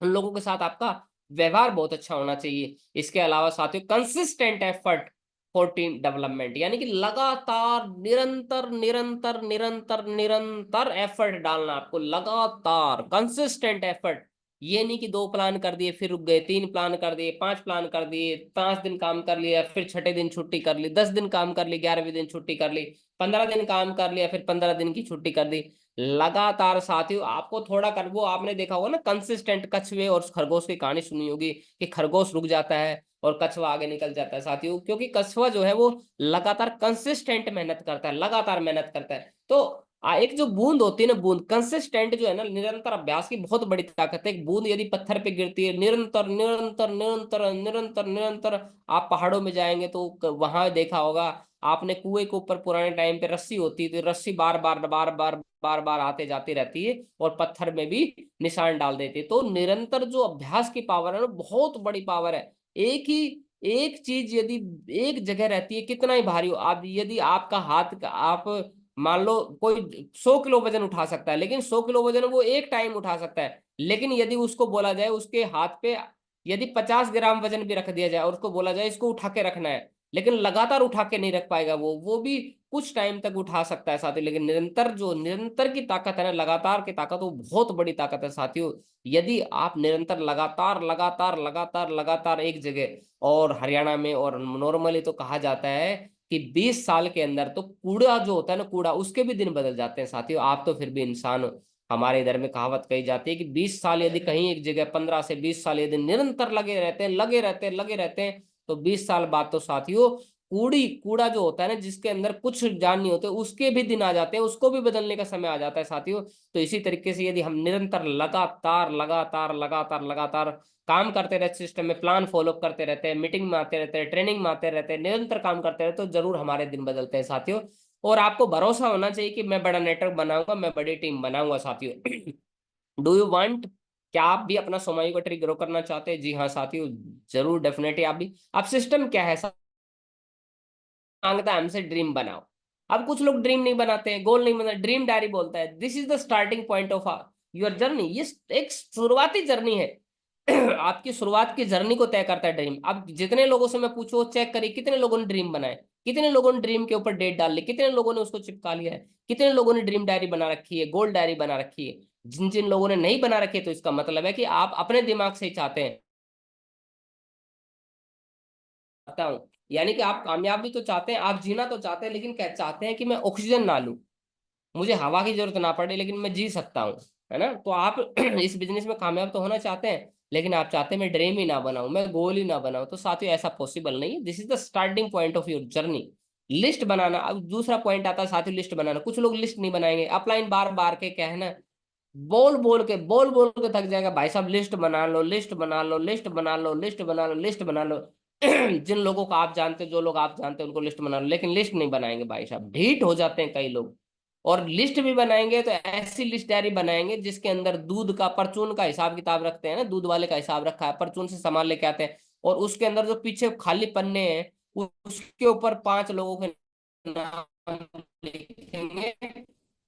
उन लोगों के साथ आपका व्यवहार बहुत अच्छा होना चाहिए। इसके अलावा साथियों, consistent effort for team development, यानी कि लगातार निरंतर निरंतर निरंतर निरंतर एफर्ट डालना आपको, लगातार कंसिस्टेंट एफर्ट। ये नहीं कि 2 प्लान कर दिए फिर रुक गए, 3 प्लान कर दिए, 5 प्लान कर दिए, 5 दिन काम कर लिया फिर छठे दिन छुट्टी कर ली, 10 दिन काम कर ली 11वें दिन छुट्टी कर ली, 15 दिन काम कर लिया फिर 15 दिन की छुट्टी कर दी। लगातार साथियों आपको थोड़ा कर, वो आपने देखा होगा ना कंसिस्टेंट, कछुए और खरगोश की कहानी सुनी होगी कि खरगोश रुक जाता है और कछुआ आगे निकल जाता है साथियों, क्योंकि कछुआ जो है वो लगातार कंसिस्टेंट मेहनत करता है, लगातार मेहनत करता है। तो एक जो बूंद होती है ना, बूंद कंसिस्टेंट जो है ना, निरंतर अभ्यास की बहुत बड़ी ताकत है। एक बूंद यदि पत्थर पे गिरती है, निरंतर निरंतर निरंतर निरंतर निरंतर, आप पहाड़ों में जाएंगे तो वहां देखा होगा आपने, कुएं के ऊपर पुराने टाइम पे रस्सी होती थी, रस्सी बार बार बार बार बार बार आते जाती रहती है और पत्थर में भी निशान डाल देती है। तो निरंतर जो अभ्यास की पावर है ना, बहुत बड़ी पावर है। एक ही एक चीज यदि एक जगह रहती है, कितना ही भारी हो आप, यदि आपका हाथ आप मान लो कोई 100 किलो वजन उठा सकता है, लेकिन 100 किलो वजन वो एक टाइम उठा सकता है, लेकिन यदि उसको बोला जाए उसके हाथ पे यदि 50 ग्राम वजन भी रख दिया जाए और उसको बोला जाए इसको उठा के रखना है, लेकिन लगातार उठा के नहीं रख पाएगा, वो भी कुछ टाइम तक उठा सकता है साथियों, लेकिन निरंतर जो निरंतर की ताकत है ना, लगातार की ताकत, वो बहुत बड़ी ताकत है साथियों। यदि आप निरंतर लगातार लगातार लगातार लगातार एक जगह, और हरियाणा में और नॉर्मली तो कहा जाता है कि 20 साल के अंदर तो कूड़ा जो होता है ना, कूड़ा, उसके भी दिन बदल जाते हैं साथियों। आप तो फिर भी इंसान हो। हमारे इधर में कहावत कही जाती है कि 20 साल यदि कहीं एक जगह, 15 से 20 साल यदि निरंतर लगे रहते हैं, लगे रहते हैं, लगे रहते हैं, तो 20 साल बाद तो साथियों कूड़ा जो होता है ना, जिसके अंदर कुछ जान नहीं होते, उसके भी दिन आ जाते हैं, उसको भी बदलने का समय आ जाता है साथियों। तो इसी तरीके से यदि हम निरंतर लगातार लगातार लगातार लगातार काम करते रहते, सिस्टम में प्लान फॉलो करते रहते हैं, मीटिंग में आते रहते हैं, ट्रेनिंग में आते रहते हैं, निरंतर काम करते रहते हैं, तो जरूर हमारे दिन बदलते हैं साथियों। और आपको भरोसा होना चाहिए कि मैं बड़ा नेटवर्क बनाऊंगा, मैं बड़ी टीम बनाऊंगा साथियों। डू यू वांट, क्या आप भी अपना सोमाई को ट्री ग्रो करना चाहते हैं? जी हाँ साथियों, जरूर, डेफिनेटली आप भी। अब सिस्टम क्या है, मांगता है हमसे ड्रीम बनाओ। अब कुछ लोग ड्रीम नहीं बनाते हैं, गोल नहीं बनाते, ड्रीम डायरी बोलता है this is the starting point of your journey. ये एक शुरुआती जर्नी है। आपकी शुरुआत की जर्नी को तय करता है ड्रीम। अब जितने लोगों से मैं पूछूं, चेक करिए कितने लोगों ने ड्रीम बनाए, कितने लोगों ने ड्रीम के ऊपर डेट डाल ली, कितने लोगों ने उसको चिपका लिया है, कितने लोगों ने ड्रीम डायरी बना रखी है, गोल डायरी बना रखी है। जिन जिन लोगों ने नहीं बना रखी है, तो इसका मतलब है कि आप अपने दिमाग से ही चाहते हैं, चाहता हूं, यानी कि आप कामयाबी तो चाहते हैं, आप जीना तो चाहते हैं, लेकिन क्या चाहते हैं कि मैं ऑक्सीजन ना लूं, मुझे हवा की जरूरत ना पड़े, लेकिन मैं जी सकता हूँ, है ना? तो आप इस बिजनेस में कामयाब तो होना चाहते हैं, लेकिन आप चाहते हैं मैं ड्रीम ही ना बनाऊं, मैं गोल ही ना बनाऊं। तो साथियों ऐसा पॉसिबल नहीं है। This is the starting point of your journey. List बनाना, अब दूसरा पॉइंट आता है साथियों, लिस्ट बनाना। कुछ लोग लिस्ट नहीं बनाएंगे, अपलाइन बार बार के क्या है ना, बोल बोल के थक जाएगा, भाई साहब लिस्ट बना लो, लिस्ट बना लो, लिस्ट बना लो, लिस्ट बना लो, लिस्ट बना लो। जिन लोगों को आप जानते हो, जो लोग आप जानते हैं, उनको लिस्ट बना लो, लेकिन लिस्ट नहीं बनाएंगे भाई साहब, ढीठ हो जाते हैं कई लोग। और लिस्ट भी बनाएंगे तो ऐसी लिस्ट डायरी बनाएंगे जिसके अंदर दूध का, परचून का हिसाब किताब रखते हैं ना, दूध वाले का हिसाब रखा है, परचून से सामान लेके आते हैं, और उसके अंदर जो पीछे खाली पन्ने हैं, उसके ऊपर 5 लोगों के नाम लिखेंगे,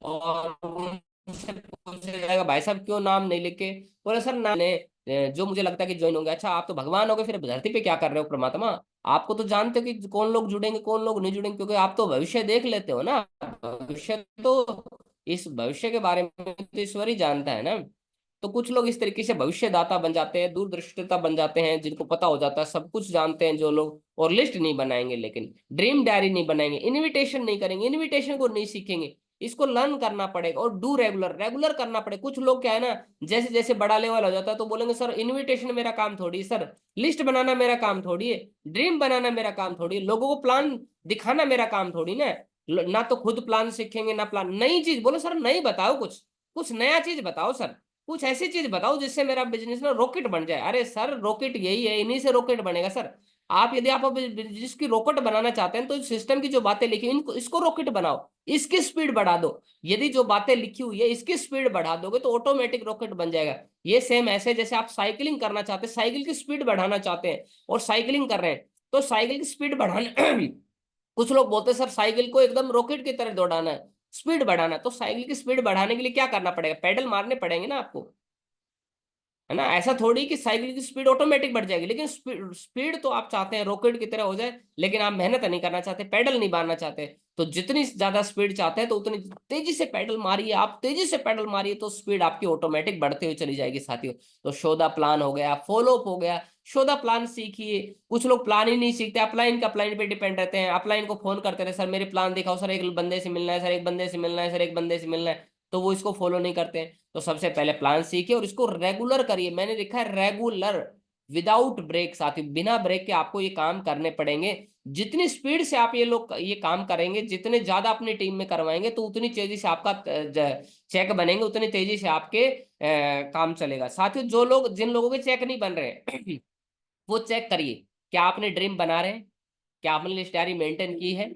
और उनसे पूछा जाएगा भाई साहब क्यों नाम नहीं लिखे, बोले सर नाम ने जो मुझे लगता है कि ज्वाइन होंगे। अच्छा आप तो भगवान हो गए, फिर धरती पे क्या कर रहे हो परमात्मा? आपको तो जानते हो कि कौन लोग जुड़ेंगे कौन लोग नहीं जुड़ेंगे, क्योंकि आप तो भविष्य देख लेते हो ना। भविष्य तो, इस भविष्य के बारे में तो ईश्वर ही जानता है ना। तो कुछ लोग इस तरीके से भविष्यदाता बन जाते हैं, दूरदृष्टिता बन जाते हैं, जिनको पता हो जाता है, सब कुछ जानते हैं जो लोग, और लिस्ट नहीं बनाएंगे, लेकिन ड्रीम डायरी नहीं बनाएंगे, इनविटेशन नहीं करेंगे, इनविटेशन को नहीं सीखेंगे। इसको लर्न करना पड़ेगा और डू रेगुलर, रेगुलर करना पड़ेगा। कुछ लोग क्या है ना, जैसे जैसे बड़ा लेवल हो जाता है तो बोलेंगे सर इनविटेशन मेरा काम थोड़ी है, सर लिस्ट बनाना मेरा काम थोड़ी है, ड्रीम बनाना मेरा काम थोड़ी है, लोगों को प्लान दिखाना मेरा काम थोड़ी ना है। ना तो खुद प्लान सीखेंगे ना प्लान, नई चीज बोलो सर, नई बताओ, कुछ कुछ नया चीज बताओ सर, कुछ ऐसी चीज बताओ जिससे मेरा बिजनेस ना रॉकेट बन जाए। अरे सर रॉकेट यही है, इन्हीं से रॉकेट बनेगा सर। आप यदि आप बिजनेस की रॉकेट बनाना चाहते हैं तो सिस्टम की जो बातें लिखी इनको इसको रॉकेट बनाओ, इसकी स्पीड बढ़ा दो। यदि जो बातें लिखी हुई है इसकी स्पीड बढ़ा दोगे तो ऑटोमेटिक रॉकेट बन जाएगा। ये सेम ऐसे जैसे आप साइकिलिंग करना चाहते हैं, साइकिल की स्पीड बढ़ाना चाहते हैं और साइकिलिंग कर रहे हैं, तो साइकिल की स्पीड बढ़ाना कुछ लोग बोलते हैं सर साइकिल को एकदम रॉकेट की तरह दौड़ाना है, स्पीड बढ़ाना है। तो साइकिल की स्पीड बढ़ाने के लिए क्या करना पड़ेगा? पेडल मारने पड़ेंगे ना आपको, है ना। ऐसा थोड़ी कि साइकिल की स्पीड ऑटोमेटिक बढ़ जाएगी, लेकिन स्पीड स्पीड तो आप चाहते हैं रॉकेट की तरह हो जाए, लेकिन आप मेहनत नहीं करना चाहते, पेडल नहीं मारना चाहते। तो जितनी ज्यादा स्पीड चाहते हैं तो उतनी तेजी से पेडल मारिए, आप तेजी से पेडल मारिए तो स्पीड आपकी ऑटोमेटिक बढ़ते हुए चली जाएगी साथियों। तो शो द प्लान हो गया, फॉलो अप हो गया, शो द प्लान सीखिए। कुछ लोग प्लान ही नहीं सीखते, अपलाइन का अपलाइन पे डिपेंड रहते हैं, अपलाइन को फोन करते रहे, सर मेरे प्लान दिखाओ, सर एक बंदे से मिलना है, सर एक बंदे से मिलना है, सर एक बंदे से मिलना है, तो वो इसको फॉलो नहीं करते हैं। तो सबसे पहले प्लान सीखिए और इसको रेगुलर करिए। मैंने लिखा है रेगुलर, विदाउट ब्रेक साथी, बिना ब्रेक के आपको ये काम करने पड़ेंगे। जितनी स्पीड से आप ये लोग ये काम करेंगे, जितने ज्यादा अपनी टीम में करवाएंगे, तो उतनी तेजी से आपका चेक बनेंगे, उतनी तेजी से आपके काम चलेगा साथियों। जो लोग, जिन लोगों के चेक नहीं बन रहे वो चेक करिए, क्या आपने ड्रीम बना रहे हैं, क्या आपने लिस्ट डायरी मेंटेन की है?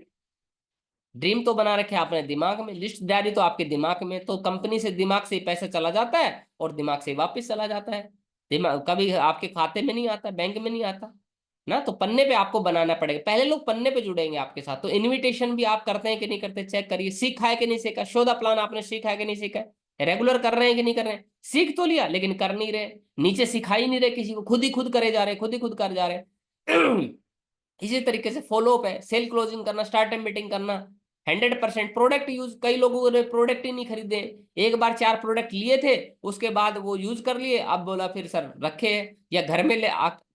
ड्रीम तो बना रखे आपने दिमाग में, लिस्ट डायरी तो आपके दिमाग में, तो कंपनी से दिमाग से ही पैसा चला जाता है और दिमाग से ही वापस चला जाता है। दिमाग कभी आपके खाते में नहीं आता, बैंक में नहीं आता ना। तो पन्ने पे आपको बनाना पड़ेगा, पहले लोग पन्ने पे जुड़ेंगे आपके साथ। तो इनविटेशन भी आप करते हैं कि नहीं करते, चेक करिए। सीखा है कि नहीं सीखा, शो द प्लान आपने सीखा है कि नहीं सीखा है, रेगुलर कर रहे हैं कि नहीं कर रहे हैं। सीख तो लिया लेकिन कर नहीं रहे, नीचे सिखा ही नहीं रहे किसी को, खुद ही खुद करे जा रहे, खुद ही खुद कर जा रहे इसी तरीके से फॉलो अप है, सेल क्लोजिंग करना, स्टार्ट टाइम मीटिंग करना, 100% प्रोडक्ट यूज। कई लोगों ने प्रोडक्ट ही नहीं खरीदे, एक बार 4 प्रोडक्ट लिए थे, उसके बाद वो यूज कर लिए, अब बोला फिर सर रखे हैं, या घर में ले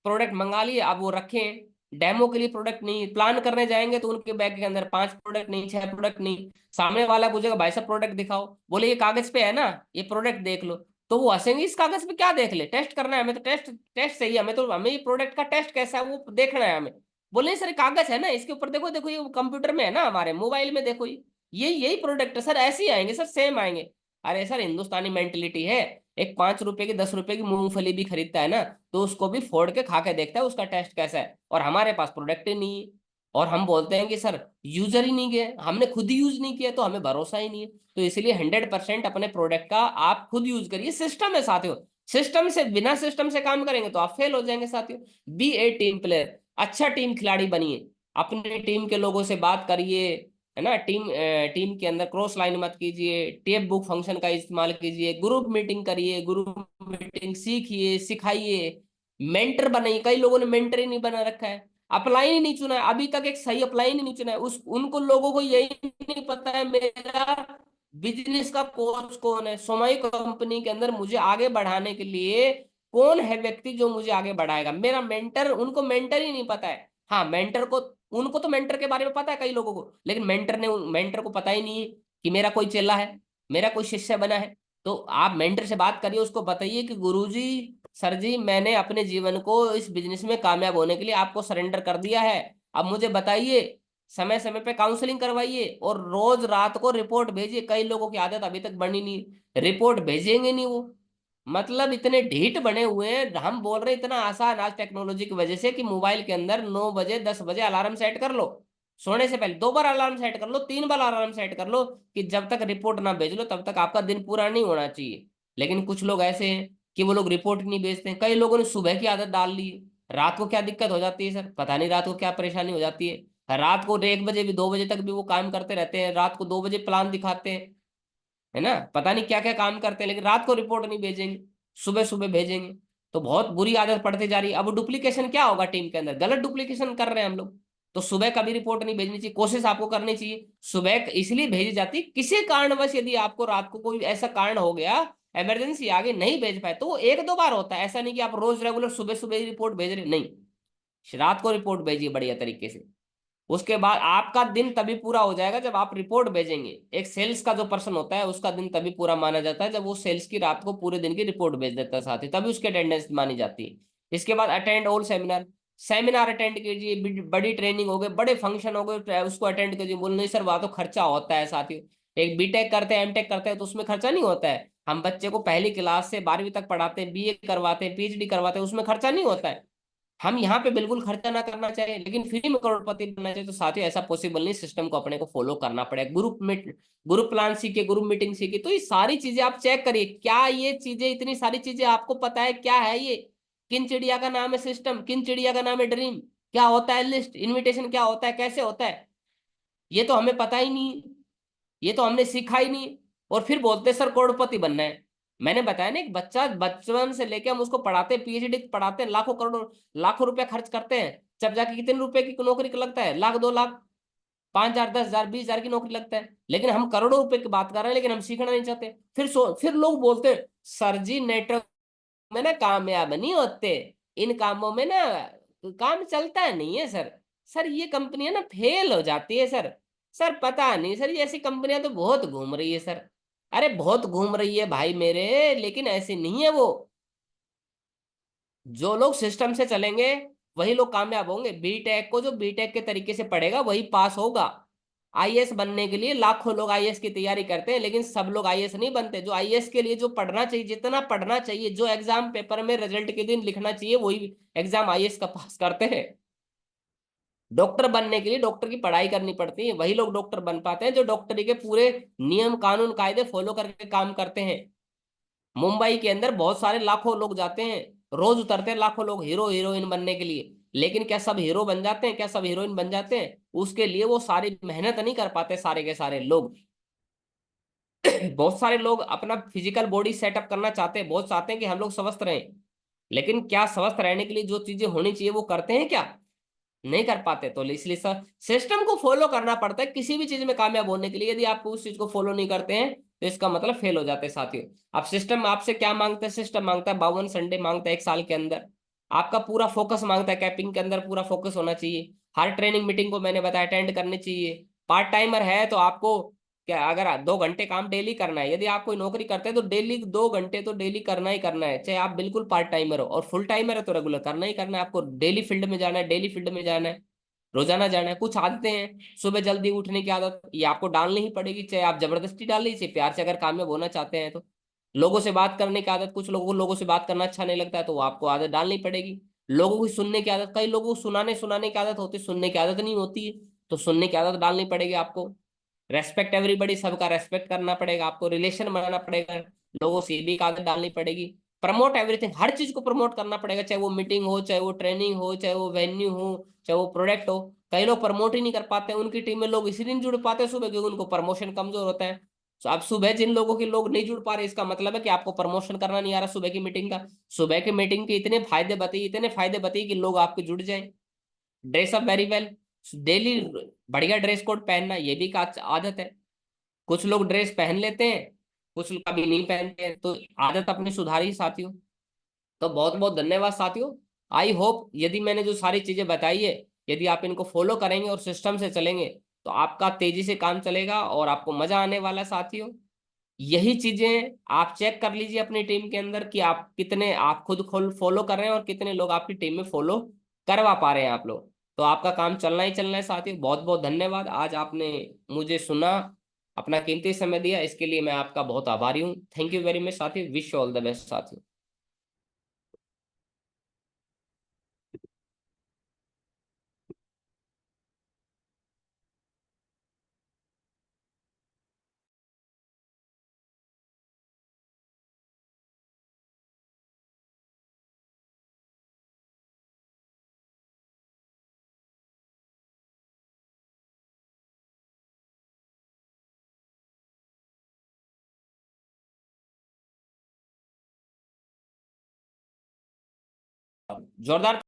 प्रोडक्ट मंगा लिए अब वो रखे हैं। डेमो के लिए प्रोडक्ट नहीं, प्लान करने जाएंगे तो उनके बैग के अंदर 5 प्रोडक्ट नहीं, 6 प्रोडक्ट नहीं। सामने वाला पूछेगा भाई साहब प्रोडक्ट दिखाओ, बोले ये कागज पे है ना, ये प्रोडक्ट देख लो। तो वो हंसेंगे, इस कागज पे क्या देख ले, टेस्ट करना है हमें, तो टेस्ट टेस्ट सही है हमें, तो हमें ये प्रोडक्ट का टेस्ट कैसा है वो देखना है हमें। बोले सर कागज है ना इसके ऊपर, देखो देखो ये कंप्यूटर में है ना, हमारे मोबाइल में देखो, ये यही प्रोडक्ट है सर, ऐसे ही आएंगे सर, सेम आएंगे। अरे सर हिंदुस्तानी मेंटेलिटी है, एक 5 रुपए की 10 रुपए की मूंगफली भी खरीदता है ना, तो उसको भी फोड़ के खा के देखता है उसका टेस्ट कैसा है, और हमारे पास प्रोडक्ट ही नहीं है। और हम बोलते हैं कि सर यूजर ही नहीं गए, हमने खुद ही यूज नहीं किया तो हमें भरोसा ही नहीं है। तो इसलिए 100% अपने प्रोडक्ट का आप खुद यूज करिए। सिस्टम है साथियों, सिस्टम से, बिना सिस्टम से काम करेंगे तो आप फेल हो जाएंगे साथियों। बी ए टीम प्लेयर, अच्छा टीम खिलाड़ी बनिए, अपने टीम के लोगों से बात करिए, है ना। टीम के अंदर क्रॉस लाइन मत कीजिए, टेप बुक फंक्शन का इस्तेमाल कीजिए, ग्रुप मीटिंग करिए, ग्रुप मीटिंग सीखिए सिखाइए, मेंटर बनाइए। कई लोगों ने मेंटर ही नहीं बना रखा है, अपलाइन ही नहीं चुना है, अभी तक एक सही अपलाइन ही नहीं चुना है, उस उनको लोगों को यही नहीं पता है मेरा बिजनेस का कोच कौन है, सोमाई कंपनी के अंदर मुझे आगे बढ़ाने के लिए कौन है व्यक्ति जो मुझे आगे बढ़ाएगा, मेरा मेंटर। उनको मेंटर ही नहीं पता है। हाँ मेंटर को, उनको तो मेंटर के बारे में पता है कई लोगों को, लेकिन मेंटर को पता ही नहीं है कि मेरा कोई चेला है, मेरा कोई शिष्य बना है। तो आप मेंटर से बात करिए, उसको बताइए कि गुरुजी, सर जी मैंने अपने जीवन को इस बिजनेस में कामयाब होने के लिए आपको सरेंडर कर दिया है, अब मुझे बताइए। समय समय पे काउंसलिंग करवाइए और रोज रात को रिपोर्ट भेजिए। कई लोगों की आदत अभी तक बनी नहीं, रिपोर्ट भेजेंगे नहीं वो, मतलब इतने ढीठ बने हुए हैं। हम बोल रहे हैं इतना आसान आज टेक्नोलॉजी की वजह से कि मोबाइल के अंदर 9 बजे 10 बजे अलार्म सेट कर लो, सोने से पहले 2 बार अलार्म सेट कर लो, 3 बार अलार्म सेट कर लो, कि जब तक रिपोर्ट ना भेज लो तब तक आपका दिन पूरा नहीं होना चाहिए। लेकिन कुछ लोग ऐसे हैं कि वो लोग रिपोर्ट नहीं भेजते हैं। कई लोगों ने सुबह की आदत डाल ली है, रात को क्या दिक्कत हो जाती है सर, पता नहीं रात को क्या परेशानी हो जाती है। रात को 1 बजे भी 2 बजे तक भी वो काम करते रहते हैं, रात को 2 बजे प्लान दिखाते हैं, है ना, पता नहीं क्या क्या काम करते हैं, लेकिन रात को रिपोर्ट नहीं भेजेंगे, सुबह सुबह भेजेंगे। तो बहुत बुरी आदत पड़ती जा रही है। अब डुप्लीकेशन क्या होगा टीम के अंदर, गलत डुप्लीकेशन कर रहे हैं हम लोग। तो सुबह कभी रिपोर्ट नहीं भेजनी चाहिए, कोशिश आपको करनी चाहिए सुबह इसलिए भेजी जाती है, किसी कारणवश यदि आपको रात को कोई ऐसा कारण हो गया, इमरजेंसी आगे नहीं भेज पाए, तो वो एक दो बार होता है, ऐसा नहीं कि आप रोज रेगुलर सुबह सुबह ही रिपोर्ट भेज रहे, नहीं। रात को रिपोर्ट भेजिए बढ़िया तरीके से। उसके बाद आपका दिन तभी पूरा हो जाएगा जब आप रिपोर्ट भेजेंगे। एक सेल्स का जो पर्सन होता है उसका दिन तभी पूरा माना जाता है जब वो सेल्स की रात को पूरे दिन की रिपोर्ट भेज देता है साथ ही, तभी उसकी अटेंडेंस मानी जाती है। इसके बाद attend all seminar, seminar attend कीजिए, बड़ी ट्रेनिंग हो गए, बड़े फंक्शन हो गए, उसको अटेंड कीजिए। बोल नहीं सर वहाँ तो खर्चा होता है साथियों, एक बीटेक करते हैं एमटेक करते हैं तो उसमें खर्चा नहीं होता है। हम बच्चे को पहली क्लास से 12वीं तक पढ़ाते हैं, बीए करवाते हैं, पीएचडी करवाते हैं, उसमें खर्चा नहीं होता है। हम यहाँ पे बिल्कुल खर्चा ना करना चाहिए लेकिन फ्री में करोड़पति बनना चाहिए, तो साथियों ऐसा पॉसिबल नहीं, सिस्टम को अपने को फॉलो करना पड़ेगा। ग्रुप मीट, ग्रुप प्लान सीखे, ग्रुप मीटिंग सीखे, तो ये सारी चीजें आप चेक करिए, क्या ये चीजें, इतनी सारी चीजें आपको पता है क्या है ये? किन चिड़िया का नाम है सिस्टम, किन चिड़िया का नाम है ड्रीम, क्या होता है लिस्ट, इनविटेशन क्या होता है, कैसे होता है, ये तो हमें पता ही नहीं, ये तो हमने सीखा ही नहीं। और फिर बोलते सर करोड़पति बनना है। मैंने बताया ना, एक बच्चा बचपन से लेके हम उसको पढ़ाते हैं, पीएचडी पढ़ाते हैं, लाखों करोड़ों लाखों रुपए खर्च करते हैं, जब जाके कितने रुपए की नौकरी लगता है, लाख, 2 लाख, 5,000, 10,000, 20,000 की नौकरी लगता है। लेकिन हम करोड़ों रुपए की बात कर रहे हैं, लेकिन हम सीखना नहीं चाहते। फिर लोग बोलते हैं सर जी नेटवर्क में ना कामयाब नहीं होते, इन कामों में ना काम चलता नहीं है सर, सर ये कंपनियां ना फेल हो जाती है सर, सर पता नहीं सर ये ऐसी कंपनियां तो बहुत घूम रही है सर। अरे बहुत घूम रही है भाई मेरे, लेकिन ऐसी नहीं है वो। जो लोग सिस्टम से चलेंगे वही लोग कामयाब होंगे। बीटेक को जो बीटेक के तरीके से पढ़ेगा वही पास होगा। आईएएस बनने के लिए लाखों लोग आईएएस की तैयारी करते हैं, लेकिन सब लोग आईएएस नहीं बनते। जो आईएएस के लिए जो पढ़ना चाहिए, जितना पढ़ना चाहिए, जो एग्जाम पेपर में रिजल्ट के दिन लिखना चाहिए, वही एग्जाम आईएएस का पास करते हैं। डॉक्टर बनने के लिए डॉक्टर की पढ़ाई करनी पड़ती है, वही लोग डॉक्टर बन पाते हैं जो डॉक्टरी के पूरे नियम कानून कायदे फॉलो करके काम करते हैं। मुंबई के अंदर बहुत सारे लाखों लोग जाते हैं, रोज उतरते हैं लाखों लोग हीरो हीरोइन बनने के लिए, लेकिन क्या सब हीरो बन जाते हैं, क्या सब हीरोइन बन जाते हैं? उसके लिए वो सारी मेहनत नहीं कर पाते सारे के सारे लोग। बहुत सारे लोग अपना फिजिकल बॉडी सेटअप करना चाहते हैं, बहुत चाहते हैं कि हम लोग स्वस्थ रहें, लेकिन क्या स्वस्थ रहने के लिए जो चीजें होनी चाहिए वो करते हैं क्या? नहीं कर पाते। तो इसलिए सर सिस्टम को फॉलो करना पड़ता है किसी भी चीज में कामयाब होने के लिए। यदि आप उस चीज को फॉलो नहीं करते हैं तो इसका मतलब फेल हो जाते हैं साथियों। अब सिस्टम आपसे क्या मांगता है? सिस्टम मांगता है 52 संडे मांगता है एक साल के अंदर। आपका पूरा फोकस मांगता है, कैपिंग के अंदर पूरा फोकस होना चाहिए। हर ट्रेनिंग मीटिंग को मैंने बताया अटेंड करनी चाहिए। पार्ट टाइमर है तो आपको क्या, अगर 2 घंटे काम डेली करना है, यदि आप कोई नौकरी करते हैं तो डेली 2 घंटे तो डेली करना ही करना है, चाहे आप बिल्कुल पार्ट टाइमर हो। और फुल टाइमर है तो रेगुलर करना ही करना है, आपको डेली फील्ड में जाना है, डेली फील्ड में जाना है, रोजाना जाना है। कुछ आदतें हैं, सुबह जल्दी उठने की आदत, ये आपको डालनी ही पड़ेगी, चाहे आप जबरदस्ती डाल लीजिए, प्यार से अगर कामयाब होना चाहते हैं तो। लोगों से बात करने की आदत, कुछ लोगों को लोगों से बात करना अच्छा नहीं लगता है तो वो आपको आदत डालनी पड़ेगी। लोगों की सुनने की आदत, कई लोगों को सुनाने सुनाने की आदत होती है, सुनने की आदत नहीं होती है, तो सुनने की आदत डालनी पड़ेगी आपको। रेस्पेक्ट एवरीबडी, सबका रेस्पेक्ट करना पड़ेगा आपको, रिलेशन बनाना पड़ेगा, लोगों से भी एक आदत डालनी पड़ेगी। प्रमोट एवरीथिंग, हर चीज को प्रमोट करना पड़ेगा, चाहे वो मीटिंग हो, चाहे वो ट्रेनिंग हो, चाहे वो वेन्यू हो, चाहे वो प्रोडक्ट हो। कई लोग प्रमोट ही नहीं कर पाते, उनकी टीम में लोग इसीलिए नहीं जुड़ पाते सुबह क्योंकि उनको प्रमोशन कमजोर होता है। तो अब सुबह जिन लोगों के लोग नहीं जुड़ पा रहे, इसका मतलब है कि आपको प्रमोशन करना नहीं आ रहा सुबह की मीटिंग का। सुबह की मीटिंग के इतने फायदे बताइए, इतने फायदे बताइए कि लोग आपके जुड़ जाएं। Dress up very well, daily बढ़िया ड्रेस कोड पहनना ये भी एक आदत है। कुछ लोग ड्रेस पहन लेते हैं, कुछ लोग कभी नहीं पहनते हैं, तो आदत अपनी सुधारी साथियों। तो बहुत बहुत धन्यवाद साथियों। आई होप यदि मैंने जो सारी चीजें बताई है, यदि आप इनको फॉलो करेंगे और सिस्टम से चलेंगे तो आपका तेजी से काम चलेगा और आपको मजा आने वाला है साथियों। यही चीजें आप चेक कर लीजिए अपनी टीम के अंदर कि आप कितने, आप खुद खोल फॉलो कर रहे हैं और कितने लोग आपकी टीम में फॉलो करवा पा रहे हैं आप लोग। तो आपका काम चलना ही चलना है साथियों। बहुत बहुत धन्यवाद, आज आपने मुझे सुना, अपना कीमती समय दिया, इसके लिए मैं आपका बहुत आभारी हूँ। थैंक यू वेरी मच साथियों, विश ऑल द बेस्ट साथियों। जोरदार